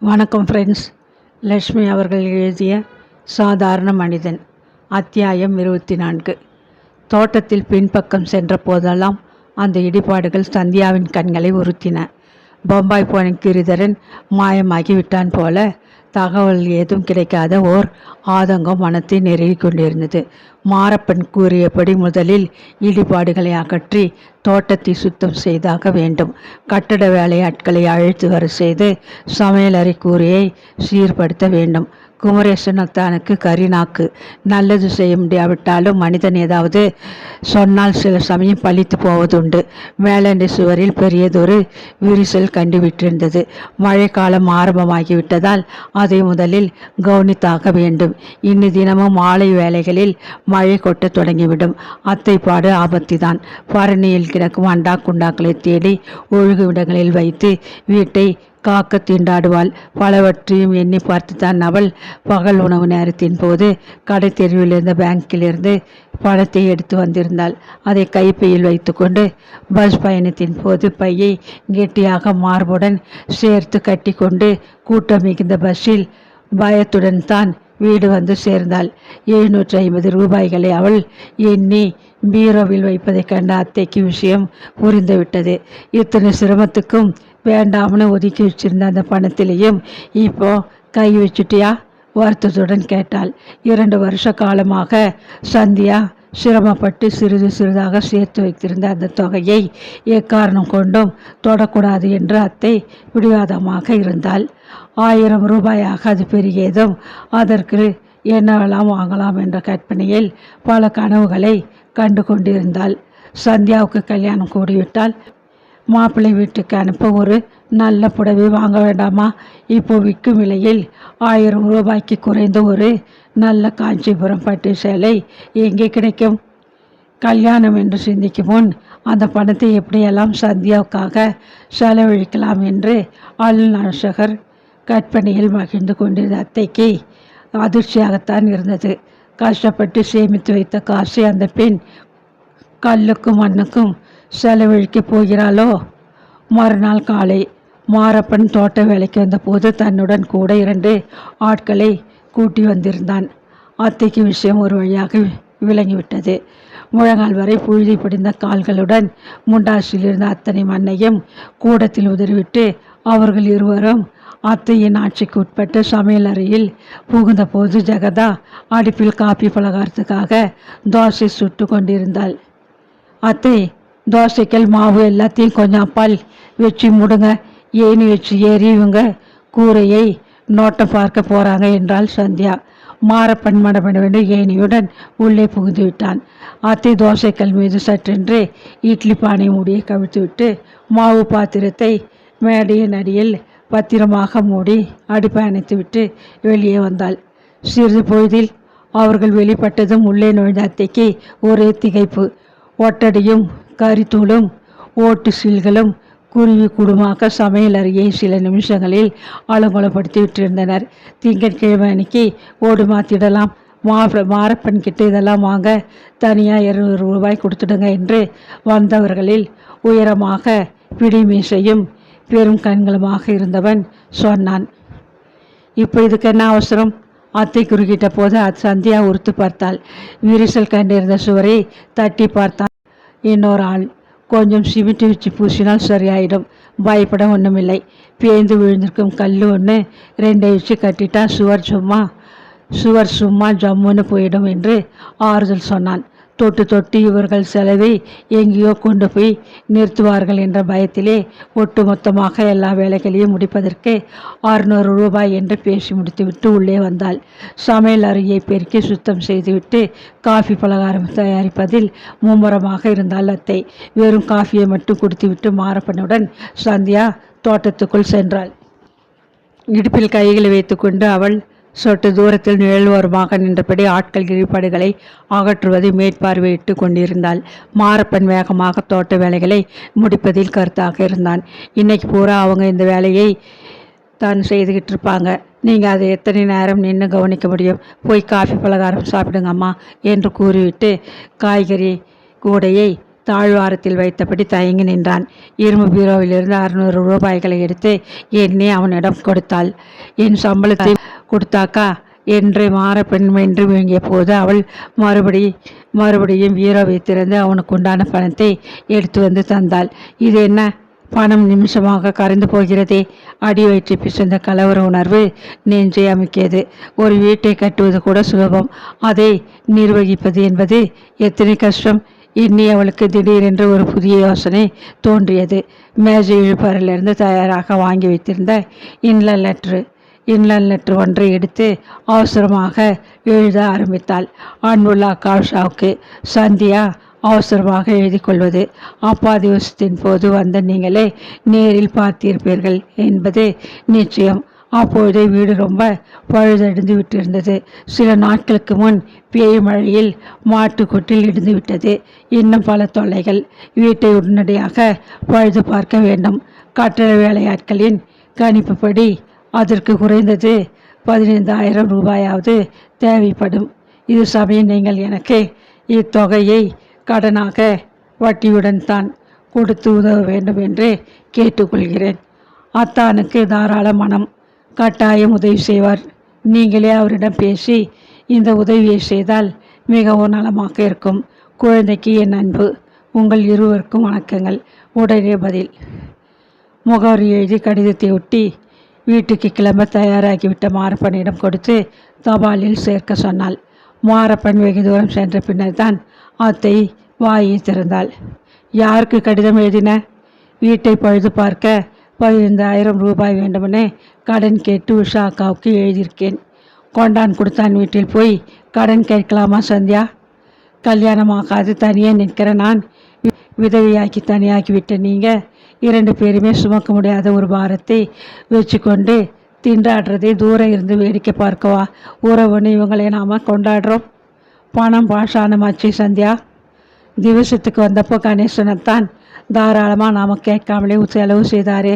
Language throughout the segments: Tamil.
வணக்கம் ஃப்ரெண்ட்ஸ். லக்ஷ்மி அவர்கள் எழுதிய சாதாரண மனிதன் அத்தியாயம் 24. தோட்டத்தில் பின்பக்கம் சென்ற போதெல்லாம் அந்த இடிபாடுகள் சந்தியாவின் கண்களை உறுத்தின. பம்பாய் போன கிரிதரன் மாயமாகி விட்டான் போல தகவல் ஏதும் கிடைக்காத ஓர் ஆதங்கம் மனத்தை நெருங்கி கொண்டிருந்தது. மாரப்பன் கூறியபடி முதலில் இடிபாடுகளை அகற்றி தோட்டத்தை சுத்தம் செய்தாக வேண்டும். கட்டட வேலையாட்களை அழைத்து வர செய்து சமையலறை கூரையை சீர்படுத்த வேண்டும். குமரேசனத்தானுக்கு கரிநாக்கு. நல்லது செய்ய முடியாவிட்டாலும் மனிதன் ஏதாவது சொன்னால் சில சமயம் பழித்து போவதுண்டு. மேலண்டை சுவரில் பெரியதொரு விரிசல் கண்டுவிட்டிருந்தது. மழைக்காலம் ஆரம்பமாகிவிட்டதால் அதை முதலில் கவனித்தாக வேண்டும். இன்னி தினமும் மாலை வேளைகளில் மழை கொட்ட தொடங்கிவிடும். அத்தைப்பாடு ஆபத்திதான். பரணியில் கிடக்கும் அண்டா குண்டாக்களை தேடி ஒழுகுவிடங்களில் வைத்து வீட்டை காக்க திண்டாடுவாள். பலவற்றையும் எண்ணி பார்த்துத்தான் அவள் பகல் உணவு நேரத்தின் போது கடை தெருவிலிருந்த பேங்கிலிருந்து பணத்தை எடுத்து வந்திருந்தாள். அதை கைப்பையில் வைத்துக்கொண்டு பஸ் பயணத்தின் போது பையை கெட்டியாக மார்புடன் சேர்த்து கட்டி கொண்டு கூட்டம் மிகுந்த பஸ்ஸில் பயத்துடன் தான் வீடு வந்து சேர்ந்தாள். 750 ரூபாய்களை அவள் எண்ணி பீரோவில் வைப்பதைக் கண்ட அத்தைக்கு விஷயம் புரிந்துவிட்டது. இத்தனை சிரமத்துக்கும் வேண்டாம்னு ஒதுக்கி வச்சிருந்த அந்த பணத்திலையும் இப்போ கை வச்சுட்டியா? வருத்தத்துடன் கேட்டாள். 2 வருஷ காலமாக சந்தியா சிரமப்பட்டு சிறிது சிறிதாக சேர்த்து வைத்திருந்த அந்த தொகையை எக்காரணம் கொண்டும் தொடக்கூடாது என்று அத்தை பிடிவாதமாக இருந்தாள். 1000 ரூபாயாக அது பெருகியதும் அதற்கு என்னவெல்லாம் வாங்கலாம் என்ற கற்பனையில் பல கனவுகளை கண்டு கொண்டிருந்தாள். சந்தியாவுக்கு கல்யாணம் கூடிவிட்டால் மாப்பிள்ளை வீட்டுக்கு அனுப்ப ஒரு நல்ல புடவை வாங்க வேண்டாமா? இப்போ விற்கும் விலையில் 1000 ரூபாய்க்கு குறைந்த ஒரு நல்ல காஞ்சிபுரம் பட்டு சேலை எங்கே கிடைக்கும்? கல்யாணம் என்று சிந்திக்கும் முன் அந்த பணத்தை எப்படியெல்லாம் சந்தியாவுக்காக செலவழிக்கலாம் என்று அல்நாசகர் கற்பனையில் மகிழ்ந்து கொண்டிருந்த அத்தைக்கு அதிர்ச்சியாகத்தான் இருந்தது. கஷ்டப்பட்டு சேமித்து வைத்த காசை அந்த பெண் கல்லுக்கும் மண்ணுக்கும் செலவழிக்கப் போகிறாளோ? மறுநாள் காலை மாரப்பன் தோட்ட வேலைக்கு வந்தபோது தன்னுடன் கூட 2 ஆட்களை கூட்டி வந்திருந்தான். அத்தைக்கு விஷயம் ஒரு வழியாக விளங்கிவிட்டது. முழங்கால் வரை புழுதி படிந்த கால்களுடன் முண்டாசில் இருந்த அத்தனை மண்ணையும் கூடத்தில் உதறிவிட்டு அவர்கள் இருவரும் அத்தையின் ஆட்சிக்கு உட்பட்ட சமையல் அறையில் புகுந்த போது ஜெகதா அடுப்பில் காப்பி பலகாரத்துக்காக தோசை சுட்டு கொண்டிருந்தாள். அத்தை, தோசைக்கல் மாவு எல்லாத்தையும் கொஞ்சம் அப்பால் வச்சு முடுங்க. ஏணி வச்சு ஏறி இவங்க கூரையை நோட்டம் பார்க்க போகிறாங்க என்றாள் சந்தியா. மாரப்பன் மடமடவென்று ஏணியுடன் உள்ளே புகுந்து விட்டான். அத்தை தோசைக்கல் மீது சற்றென்று இட்லி பானை மூடியை கவிழ்த்து விட்டு மாவு பாத்திரத்தை மேடையின் அடியில் பத்திரமாக மூடி அடுப்பை அணைத்து விட்டு வெளியே வந்தாள். சிறிது பொழுதில் அவர்கள் வெளிப்பட்டதும் உள்ளே நுழைந்த அத்தைக்கு ஒரே திகைப்பு. ஒட்டடியும் கரித்தூளும் ஓட்டு சீல்களும் குருவி குடுமாக சமையல் அறையை சில நிமிஷங்களில் அலங்கோலப்படுத்தி விட்டிருந்தனர். திங்கட்கிழமை அன்னைக்கு ஓடு மாற்றிடலாம். மாரப்பன் கிட்ட இதெல்லாம் வாங்க தனியாக 200 ரூபாய் கொடுத்துடுங்க என்று வந்தவர்களில் உயரமாக பிடி மீசையும் பெரும் கண்களுமாக இருந்தவன் சொன்னான். இப்போ இதுக்கு என்ன அவசரம்? அத்தை குறுக்கிட்ட போது சந்தியா உறுத்து பார்த்தாள். விரிசல் கண்டிருந்த சுவரை தட்டி பார்த்தான் இன்னொரு ஆள். கொஞ்சம் சிமிட்டி வச்சு பூசினால் சரியாயிடும், பயப்பட ஒன்றுமில்லை. பேந்து விழுந்திருக்கும் கல் ஒன்று 2 வச்சு கட்டிட்டா சுவர் சும்மா ஜம்முன்னு போயிடும் என்று ஆறுதல் சொன்னான். தொட்டு இவர்கள் செலவை எங்கேயோ கொண்டு போய் நிறுத்துவார்கள் என்ற பயத்திலே ஒட்டுமொத்தமாக எல்லா வேலைகளையும் முடிப்பதற்கு 600 ரூபாய் என்று பேசி முடித்துவிட்டு உள்ளே வந்தாள். சமையல் அறையை பெருக்கி சுத்தம் செய்துவிட்டு காஃபி பலகாரம் தயாரிப்பதில் மும்முரமாக இருந்தாள் அத்தை. வெறும் காஃபியை மட்டும் குடித்துவிட்டு மாரப்பனுடன் சந்தியா தோட்டத்துக்குள் சென்றாள். இடுப்பில் கைகளை வைத்துக்கொண்டு அவள் சொட்டு தூரத்தில் நிழல்வோரமாக நின்றபடி ஆட்கள் இழிபாடுகளை அகற்றுவதை மேற்பார்வையிட்டு கொண்டிருந்தாள். மாரப்பன் வேகமாக தோட்ட வேலைகளை முடிப்பதில் கருத்தாக இருந்தான். இன்னைக்கு பூரா அவங்க இந்த வேலையை தான் செய்துக்கிட்டு இருப்பாங்க. நீங்கள் அதை எத்தனை நேரம் நின்று கவனிக்க முடியும்? போய் காஃபி பலகாரம் சாப்பிடுங்கம்மா என்று கூறிவிட்டு காய்கறி கூடையை தாழ்வாரத்தில் வைத்தபடி தயங்கி நின்றான். இரும்பு பீரோவிலிருந்து 600 ரூபாய்களை எடுத்து எண்ணி அவனிடம் கொடுத்தாள். என் சம்பளத்தை கொடுத்தாக்கா என்று மாறப்பெண் வென்று விழுங்கிய போது அவள் மறுபடியும் பீரோவை திறந்து அவனுக்கு உண்டான பணத்தை எடுத்து வந்து தந்தாள். இது என்ன, பணம் நிமிஷமாக கரைந்து போகிறதே. அடி வயிற்றை பிசைந்த கலவர உணர்வு நெஞ்சை அமுக்கியது. ஒரு வீட்டை கட்டுவது கூட சுலபம், அதை நிர்வகிப்பது என்பது எத்தனை கஷ்டம். எண்ணி அவளுக்கு திடீரென்று ஒரு புதிய யோசனை தோன்றியது. மேஜை இழுப்பறையிலிருந்து தயாராக வாங்கி வைத்திருந்த இன்லன் லெட்டர் ஒன்றை எடுத்து அவசரமாக எழுத ஆரம்பித்தாள். அன்புள்ள அக்காஷாவுக்கு, சந்தியா அவசரமாக எழுதி கொள்வது. அப்பா திவசத்தின் போது வந்த நீங்களே நேரில் பார்த்திருப்பீர்கள் என்பது நிச்சயம். அப்பொழுதே வீடு ரொம்ப பழுதடைந்து விட்டிருந்தது. சில நாட்களுக்கு முன் பேய் மழையில் மாட்டுக்கொட்டில் இடிந்து விட்டது. இன்னும் பல தொல்லைகள். வீட்டை உடனடியாக பழுது பார்க்க வேண்டும். கட்டட வேலையாட்களின் கணிப்புப்படி அதற்கு குறைந்தது 15,000 ரூபாயாவது தேவைப்படும். இது சமயம் நீங்கள் எனக்கு இத்தொகையை கடனாக வட்டியுடன் தான் கொடுத்து உதவ வேண்டும் என்று கேட்டுக்கொள்கிறேன். அத்தானுக்கு தாராள மனம், கட்டாயம் உதவி செய்வார். நீங்களே அவரிடம் பேசி இந்த உதவியை செய்தால் மிகவும் நலமாக இருக்கும். குழந்தைக்கு என் அன்பு. உங்கள் இருவருக்கும் வணக்கங்கள். உடனே பதில். முகவரி எழுதி கடிதத்தை ஒட்டி வீட்டுக்கு கிளம்ப தயாராகிவிட்ட மாரப்பனிடம் கொடுத்து தபாலில் சேர்க்க சொன்னாள். மாரப்பன் வெகு தூரம் சென்ற பின்னர் தான் அத்தை வாயை திறந்தாள். யாருக்கு கடிதம் எழுதின? வீட்டை பழுது பார்க்க 15,000 ரூபாய் வேண்டுமெனே கடன் கேட்டு உஷா அக்காவுக்கு எழுதியிருக்கேன். கொண்டான் கொடுத்தான் வீட்டில் போய் கடன் கேட்கலாமா சந்தியா? கல்யாணமாகாது தனியே நிற்கிற நான் விதவியாக்கி தனியாக்கிவிட்ட நீங்கள் 2 பேருமே சுமக்க முடியாத ஒரு பாரத்தை வச்சு கொண்டு திண்டாடுறதை தூரம் இருந்து வேடிக்கை பார்க்கவா உறவுன்னு இவங்களை நாம் கொண்டாடுறோம்? பணம் பாஷானமாச்சு சந்தியா. திவசத்துக்கு வந்தப்போ கணேசனைத்தான் தாராளமாக நாம் கேட்காமலே செலவு செய்தாரே,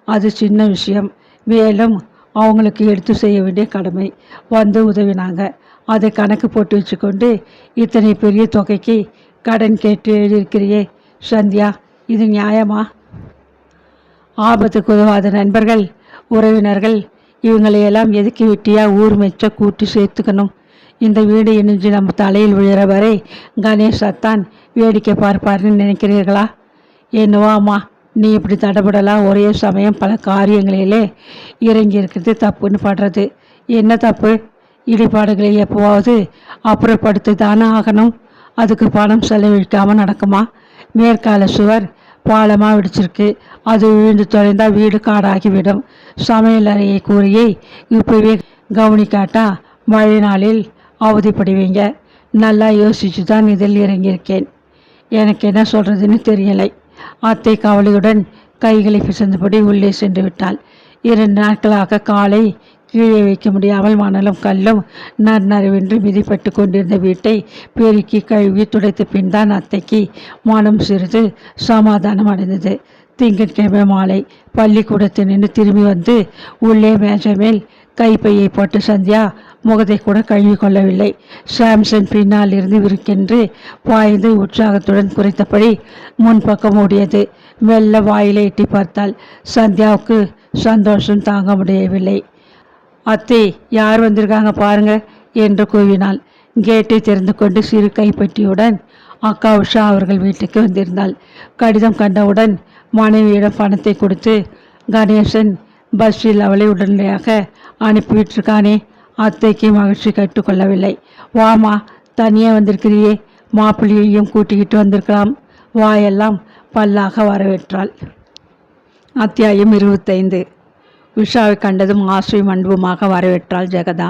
அது சின்ன விஷயம். மேலும் அவங்களுக்கு எடுத்து செய்ய வேண்டிய கடமை. வந்து உதவினாங்க. அதை கணக்கு போட்டு வச்சுக்கொண்டு இத்தனை பெரிய தொகைக்கு கடன் கேட்டு எழுதியிருக்கிறியே சந்தியா, இது நியாயமா? ஆபத்துக்கு உதவாத நண்பர்கள், உறவினர்கள் இவங்களையெல்லாம் எதுக்கி விட்டியா ஊர் மெச்ச கூட்டி சேர்த்துக்கணும்? இந்த வீடு இணைஞ்சு நம்ம தலையில் விழுற வரை கணேசத்தான் வேடிக்கை பார்ப்பார்னு நினைக்கிறீர்களா? என்னவோ அம்மா, நீ இப்படி தடபடலாம் ஒரே சமயம் பல காரியங்களிலே இறங்கி இருக்கிறது தப்புன்னு படுறது. என்ன தப்பு? இடிபாடுகளை எப்போவாவது அப்புறப்படுத்தி தானே ஆகணும். அதுக்கு பணம் செலவழிக்காமல் நடக்குமா? மேற்கால சுவர் பாலமாக விடிச்சிருக்கு. அது விழுந்து தொலைந்தால் வீடு காடாகிவிடும். சமையல் அறையை கூறியை இப்போவே கவனிக்காட்டா மழை நாளில் அவதிப்படுவீங்க. நல்லா யோசிச்சு தான் இதில் இறங்கியிருக்கேன். எனக்கு என்ன சொல்கிறதுன்னு தெரியலை. அத்தை கவலையுடன் கைகளை பிசைந்தபடி உள்ளே சென்று விட்டாள். 2 நாட்களாக காலை கீழே வைக்க முடியாமல் மணலும் கல்லும் நறுநறுவென்று மிதிப்பட்டு கொண்டிருந்த வீட்டை பெருக்கி கழுவி துடைத்த பின் தான் அத்தைக்கு மனம் சிறிது சமாதானம் அடைந்தது. திங்கட்கிழமை மாலை பள்ளிக்கூடத்தில் நின்று திரும்பி வந்து உள்ளே மேஜை மேல் கைப்பையை போட்டு சந்தியா முகத்தை கூட கழுவி கொள்ளவில்லை. சாம்சன் பின்னால் இருந்து விருக்கென்று பாய்ந்து உற்சாகத்துடன் குறைத்தபடி முன்பக்கம் ஓடியது. மெல்ல வாயிலை எட்டி பார்த்தாள். சந்தியாவுக்கு சந்தோஷம் தாங்க முடியவில்லை. அத்தை, யார் வந்திருக்காங்க பாருங்க என்று கூவினாள். கேட்டை திறந்து கொண்டு சிறு கைப்பட்டியுடன் அக்கா உஷா அவர்கள் வீட்டுக்கு வந்திருந்தாள். கடிதம் கண்டவுடன் மனைவியிடம் பணத்தை கொடுத்து கணேசன் பஸ்ஸில் அவளை உடனடியாக அனுப்பிவிட்டிருக்கானே. அத்தைக்கு மகிழ்ச்சி கட்டுக்கொள்ளவில்லை. வாமா, தனியாக வந்திருக்கிறியே, மாப்பிள்ளையையும் கூட்டிக்கிட்டு வந்திருக்கலாம். வாயெல்லாம் பல்லாக வரவேற்றாள். அத்தியாயம் 25. உஷாவை கண்டதும் ஆசையும் அன்புமாக வரவேற்றாள் ஜெகதா.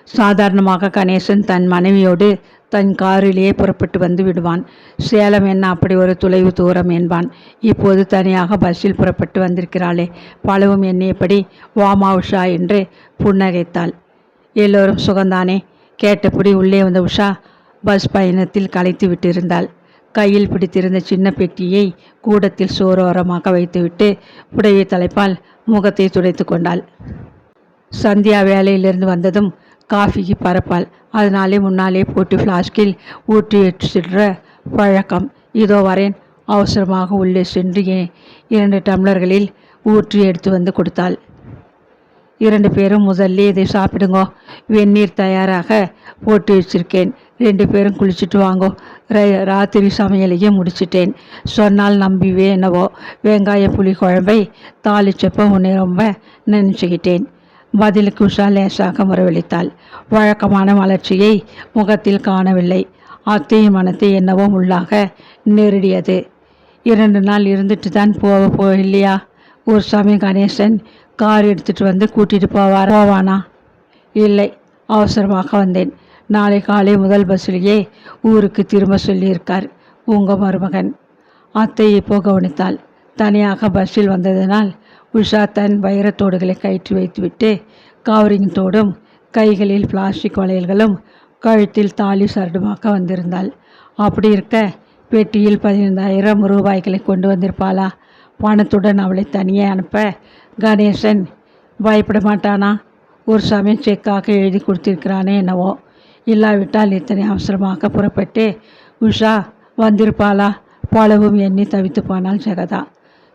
சாதாரணமாக கணேசன் தன் மனைவியோடு தன் காரிலேயே புறப்பட்டு வந்து விடுவான். சேலம் என்ன அப்படி ஒரு தொலைவு தூரம் என்பான். இப்போது தனியாக பஸ்ஸில் புறப்பட்டு வந்திருக்கிறாளே, பலவும் எண்ணியபடி வாமா உஷா என்று புன்னகைத்தாள். எல்லோரும் சுகந்தானே? கேட்டபடி உள்ளே வந்த உஷா பஸ் பயணத்தில் களைத்து விட்டிருந்தாள். கையில் பிடித்திருந்த சின்ன பெட்டியை கூடத்தில் சோரோரமாக வைத்துவிட்டு புடவை தலைப்பால் முகத்தை துடைத்து கொண்டாள். சந்தியா வேலையிலிருந்து வந்ததும் காஃபிக்கு பரப்பாள். அதனாலே முன்னாலே போட்டு ஃப்ளாஸ்கில் ஊற்றி வச்சிடுற பழக்கம். இதோ வரேன், அவசரமாக உள்ளே சென்று 2 டம்ளர்களில் ஊற்றி எடுத்து வந்து கொடுத்தாள். 2 பேரும் முதல்ல இதை சாப்பிடுங்கோ, வெந்நீர் தயாராக போட்டு வச்சிருக்கேன், 2 பேரும் குளிச்சுட்டு வாங்கோ, ராத்திரி சமையலையும் முடிச்சிட்டேன் சொன்னால் நம்பிவே என்னவோ வெங்காய புளி குழம்பை தாளிச்சப்ப உன்னை ரொம்ப நினச்சிக்கிட்டேன். பதிலுக்கு உஷா லேசாக முறவளித்தாள். வழக்கமான மலர்ச்சியை முகத்தில் காணவில்லை. அத்தையின் மனத்தை என்னவோ உள்ளாக நெருடியது. 2 நாள் இருந்துட்டு தான் இல்லையா? ஒரு சமயம் கணேசன் கார் எடுத்துகிட்டு வந்து கூட்டிகிட்டு போவானா? இல்லை, அவசரமாக வந்தேன். நாளை காலை முதல் பஸ்ஸிலேயே ஊருக்கு திரும்ப சொல்லியிருக்கார் உங்கள் மருமகன். அத்தை இப்போ கவனித்தாள். தனியாக பஸ்ஸில் வந்ததினால் உஷா தன் வைரத்தோடுகளை கயிற்றி வைத்துவிட்டு கவரிங் தோடும் கைகளில் பிளாஸ்டிக் வளையல்களும் கழுத்தில் தாலி சரடுமாக்க வந்திருந்தாள். அப்படி இருக்க பெட்டியில் 15,000 ரூபாய்களை கொண்டு வந்திருப்பாளா? பணத்துடன் அவளை தனியே அனுப்ப கணேசன் பயப்பட மாட்டானா? ஒரு சமயம் செக்காக எழுதி கொடுத்திருக்கிறானே என்னவோ. இல்லாவிட்டால் இத்தனை அவசரமாக புறப்பட்டு உஷா வந்திருப்பாளா? பலவும் எண்ணி தவித்து போனாள் ஜெகதா.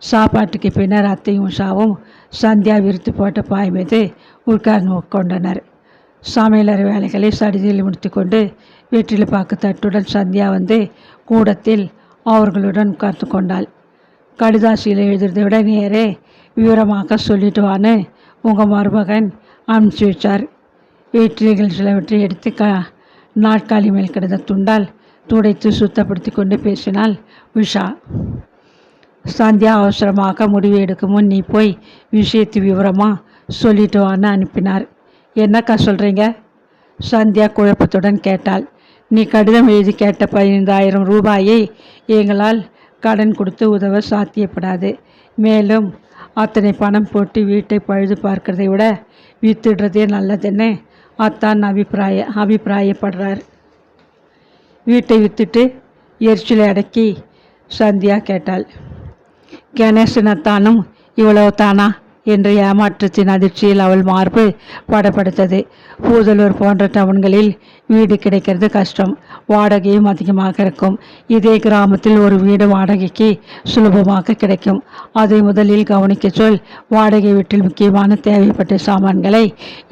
சாப்பாட்டுக்கு பின்னர் அத்தையும் உஷாவும் சந்தியா விரித்து போட்ட பாய் மீது உட்கார்ந்து கொண்டனர். சமையலறை வேலைகளை சடிதியில் முடித்து கொண்டு வெற்றிலைப்பாக்கு தட்டுடன் சந்தியா வந்து கூடத்தில் அவர்களுடன் உட்கார்ந்து கொண்டாள். கடிதாசியில் எழுதுறதை விட நேரே விவரமாக சொல்லிட்டு வான்னு உங்கள் மருமகன் அனுப்பிச்சி வச்சார். வெற்றிலைகள் சிலவற்றை எடுத்து நாட்காலி மேல் கிடந்த துண்டால் துடைத்து சுத்தப்படுத்தி கொண்டு பேசினாள் உஷா. சந்தியா அவசரமாக முடிவு எடுக்கும் முன் நீ போய் விஷயத்து விவரமாக சொல்லிட்டு வான்னு அனுப்பினார். என்னக்கா சொல்கிறீங்க? சந்தியா குழப்பத்துடன் கேட்டாள். நீ கடிதம் எழுதி கேட்ட 15,000 ரூபாயை எங்களால் கடன் கொடுத்து உதவ சாத்தியப்படாது. மேலும் அத்தனை பணம் போட்டு வீட்டை பழுது பார்க்கறதை விட வித்துடுறதே நல்லதுன்னு அத்தான் அபிப்பிராயப்படுறார். வீட்டை வித்துட்டு எரிச்சலை அடக்கி சந்தியா கேட்டாள். கணேசன் அத்தானும் இவ்வளவு தானா என்ற ஏமாற்றத்தின் அதிர்ச்சியில் அவள் மார்பு படப்படுத்தது. பூதலூர் போன்ற டவுன்களில் வீடு கிடைக்கிறது கஷ்டம், வாடகையும் அதிகமாக இருக்கும். இதே கிராமத்தில் ஒரு வீடு வாடகைக்கு சுலபமாக கிடைக்கும். அதை முதலில் கவனிக்க சொல். வாடகை வீட்டில் முக்கியமான தேவைப்பட்ட சாமான்களை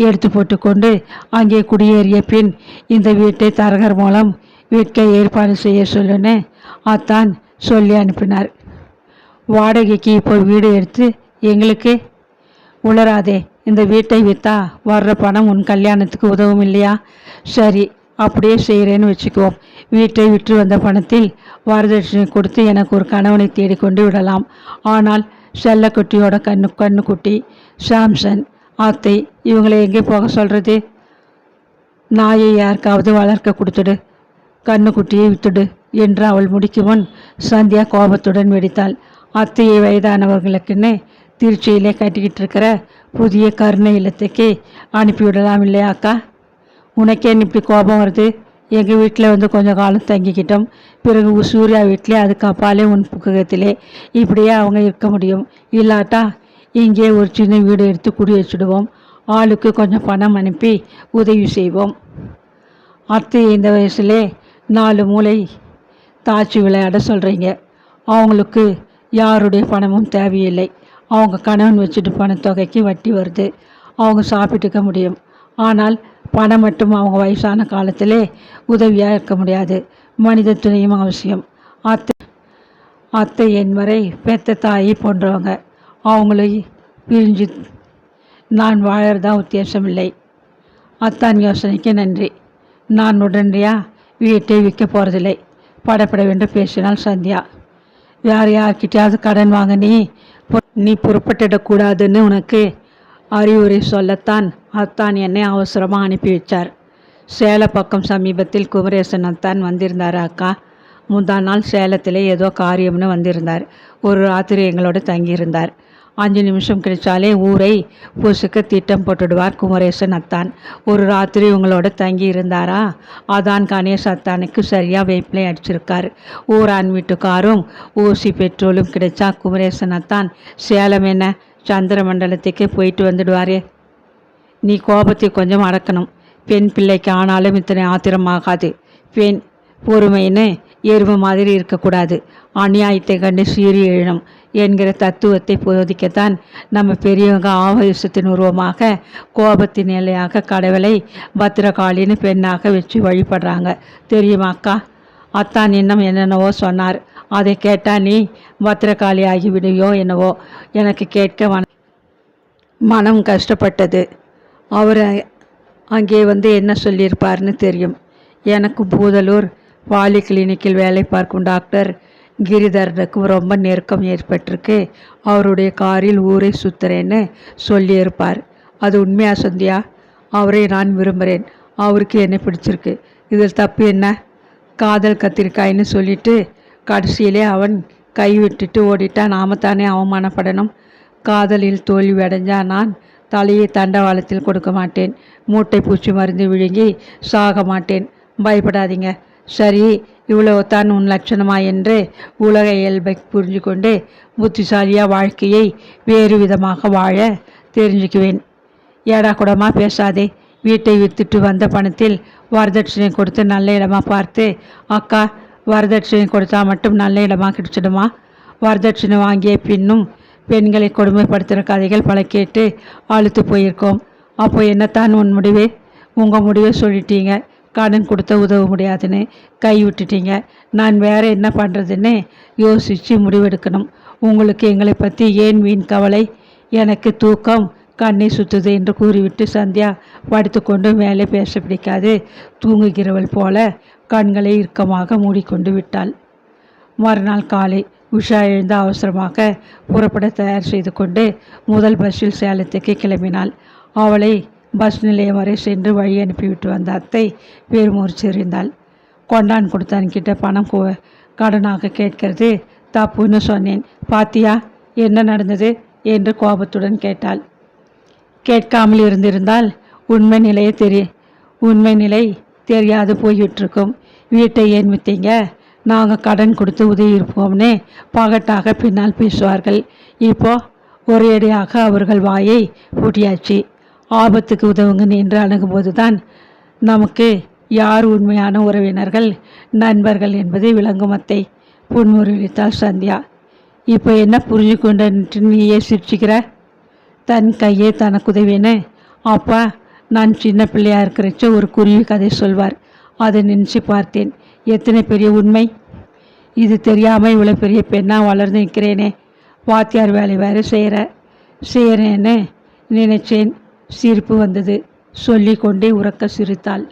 எடுத்து போட்டுக்கொண்டு அங்கே குடியேறிய பின் இந்த வீட்டை தரகர் மூலம் விற்க ஏற்பாடு செய்ய சொல்லுன்னு அத்தான் சொல்லி அனுப்பினார். வாடகைக்கு இப்போ வீடு எடுத்து எங்களுக்கு உளராதே. இந்த வீட்டை விற்றா வர்ற பணம் உன் கல்யாணத்துக்கு உதவும் இல்லையா? சரி, அப்படியே செய்கிறேன்னு வச்சுக்குவோம். வீட்டை விற்று வந்த பணத்தில் வரதட்சணை கொடுத்து எனக்கு ஒரு கணவனை தேடிக்கொண்டு விடலாம். ஆனால் செல்லக்குட்டியோட கண்ணுக்குட்டி சாம்சன், அத்தை இவங்களை எங்கே போக சொல்கிறது? நாயை யாருக்காவது வளர்க்க கொடுத்துடு, கண்ணுக்குட்டியை வித்துடு என்று அவள் முடிக்கும் முன் சந்தியா கோபத்துடன் வெடித்தாள். அத்தையை வயதானவர்களுக்குன்னு திருச்சியிலே கட்டிக்கிட்டு இருக்கிற புதிய கருணை இல்லத்துக்கு அனுப்பிவிடலாம் இல்லையா அக்கா? உனக்கே இப்படி கோபம் வருது? எங்கள் வீட்டில் வந்து கொஞ்சம் காலம் தங்கிக்கிட்டோம், பிறகு சூர்யா வீட்டிலே, அதுக்கு அப்பாலே உன் புக்ககத்திலே இப்படியே அவங்க இருக்க முடியும். இல்லாட்டா இங்கே ஒரு சின்ன வீடு எடுத்து குடி வச்சுடுவோம். ஆளுக்கு கொஞ்சம் பணம் அனுப்பி உதவி செய்வோம். அத்தை இந்த வயசுலே 4 மூளை தாச்சி விளையாட சொல்கிறீங்க. அவங்களுக்கு யாருடைய பணமும் தேவையில்லை. அவங்க கணவன் வச்சுட்டு பணத்தொகைக்கு வட்டி வருது. அவங்க சாப்பிட்டுக்க முடியும். ஆனால் பணம் மட்டும் அவங்க வயசான காலத்திலே உதவியாக இருக்க முடியாது. மனித துணையும் அவசியம். அத்தை என் வரை பெத்த தாயை போன்றவங்க. அவங்களை பிரிஞ்சு நான் வாழறதா உத்தேசமில்லை. அத்தான் யோசனைக்கு நன்றி. நான் உடனடியாக வீட்டை விற்க போகிறதில்லை, படப்படவென்று பேசினாள் சந்தியா. யார்கிட்டையாவது கடன் வாங்க நீ புறப்பட்டுடக்கூடாதுன்னு உனக்கு அறிவுரை சொல்லத்தான் அத்தான் என்னை அவசரமாக அனுப்பி வச்சார். சேல பக்கம் சமீபத்தில் குமரேசன் அத்தான் வந்திருந்தார் அக்கா. முந்தா நாள் சேலத்திலே ஏதோ காரியம்னு வந்திருந்தார். ஒரு ராத்திரி எங்களோட தங்கியிருந்தார். 5 நிமிஷம் கிடைச்சாலே ஊரை பூசுக்க திட்டம் போட்டுடுவார் குமரேசன் அத்தான். ஒரு ராத்திரி உங்களோட தங்கி இருந்தாரா? அதான் கணேஷ் அத்தானுக்கு சரியாக வேப்பிலை அடிச்சிருக்கார். ஊரான் வீட்டுக்காரும் ஊசி பெட்ரோலும் கிடைச்சா குமரேசன் அத்தான் சேலம் என்ன சந்திர மண்டலத்துக்கே போயிட்டு வந்துடுவாரே. நீ கோபத்தை கொஞ்சம் அடக்கணும். பெண் பிள்ளைக்கு ஆனாலும் இத்தனை ஆத்திரமாகாது. பெண் பொறுமைன்னு எருமை மாதிரி இருக்கக்கூடாது, அநியாயத்தை கண்டு சீறி எழணும் என்கிற தத்துவத்தை போதிக்கத்தான் நம்ம பெரியவங்க ஆவேசத்தின் உருவமாக கோபத்தின் எல்லையாக கடவுளை பத்திரகாளின்னு பெண்ணாக வச்சு வழிபடுறாங்க தெரியுமாக்கா? அத்தான் இன்னும் என்னென்னவோ சொன்னார். அதை கேட்டால் நீ பத்திரகாளி ஆகி விடுவியோ என்னவோ. எனக்கு கேட்க மனம் கஷ்டப்பட்டது. அவர் அங்கே வந்து என்ன சொல்லியிருப்பார்னு தெரியும். எனக்கு பூதலூர் பாலி கிளினிக்கில் வேலை பார்க்கும் டாக்டர் கிரிதரனுக்கும் ரொம்ப நெருக்கம் ஏற்பட்டிருக்கு. அவருடைய காரில் ஊரை சுத்துறேன்னு சொல்லியிருப்பார். அது உண்மையா சந்தியா? அவரை நான் விரும்புகிறேன், அவருக்கு என்னை பிடிச்சிருக்கு. இதில் தப்பு என்ன? காதல் கத்திரிக்காய்ன்னு சொல்லிட்டு கடைசியிலே அவன் கைவிட்டுட்டு ஓடிட்டா நாம தானே அவமானப்படணும். காதலில் தோல்வி அடைஞ்சா நான் தலையை தண்டவாளத்தில் கொடுக்க மாட்டேன். மூட்டை பூச்சி மருந்து விழுங்கி சாக மாட்டேன். பயப்படாதீங்க. சரி, இவ்வளவு தான் உன் லட்சணமா என்று உலக இயல்பை புரிஞ்சு கொண்டு புத்திசாலியாக வாழ்க்கையை வேறு விதமாக வாழ தெரிஞ்சுக்குவேன். ஏடா கூடமா பேசாதே. வீட்டை விற்றுட்டு வந்த பணத்தில் வரதட்சணை கொடுத்து நல்ல இடமா பார்த்து, அக்கா வரதட்சணை கொடுத்தா மட்டும் நல்ல இடமா கிடைச்சிடுமா? வரதட்சணை வாங்கிய பின்னும் பெண்களை கொடுமைப்படுத்துகிற கதைகள் பல கேட்டு அழுத்து போயிருக்கோம். அப்போ என்னத்தான் உன் முடிவே? உங்கள் முடிவை சொல்லிட்டீங்க. கடன் கொடுத்த உதவ முடியாதுன்னு கை விட்டுட்டீங்க. நான் வேறு என்ன பண்ணுறதுன்னு யோசித்து முடிவெடுக்கணும். உங்களுக்கு எங்களை பற்றி ஏன் வீண் கவலை? எனக்கு தூக்கம் கண்ணை சுற்றுது என்று கூறிவிட்டு சந்தியா படுத்துக்கொண்டு மேலே பேச பிடிக்காது தூங்குகிறவள் போல கண்களை இறுக்கமாக மூடிக்கொண்டு விட்டாள். மறுநாள் காலை உஷா எழுந்து அவசரமாக புறப்பட தயார் செய்து கொண்டு முதல் பஸ்ஸில் சேலத்துக்கு கிளம்பினாள். அவளை பஸ் நிலையம் வரை சென்று வழி அனுப்பிவிட்டு வந்த அத்தை பெருமூர்ச்சிருந்தாள். கொண்டான் கொடுத்தான்கிட்ட பணம் கடனாக கேட்கிறது தப்புன்னு சொன்னேன். பாத்தியா என்ன நடந்தது என்று கோபத்துடன் கேட்டாள். கேட்காமல் இருந்திருந்தால் உண்மை நிலை தெரியாது போய்விட்டிருக்கும். வீட்டை ஏன் விற்றீங்க? நாங்கள் கடன் கொடுத்து உதவி இருப்போம்னு பகட்டாக பின்னால் பேசுவார்கள். இப்போ ஒரேடியாக அவர்கள் வாயை பூட்டியாச்சு. ஆபத்துக்கு உதவுங்க என்று அணுகும்போது தான் நமக்கு யார் உண்மையான உறவினர்கள் நண்பர்கள் என்பதை விளங்கும் அத்தை புன்முறுவித்தாள் சந்தியா. இப்போ என்ன புரிஞ்சு கொண்டு நீயே சிரிச்சுக்கிற? தன் கையே தனக்கு உதவின்னு அப்பா நான் சின்ன பிள்ளையாக இருக்கிறச்ச ஒரு குருவி கதை சொல்வார். அதை நினச்சி பார்த்தேன். எத்தனை பெரிய உண்மை! இது தெரியாமல் இவ்வளோ பெரிய பெண்ணாக வளர்ந்து நிற்கிறேனே. வாத்தியார் வேலை வேறு செய்கிறேன்னு நினைச்சேன். சிரிப்பு வந்தது. சொல்லி கொண்டே உறக்க சிரித்தாள்.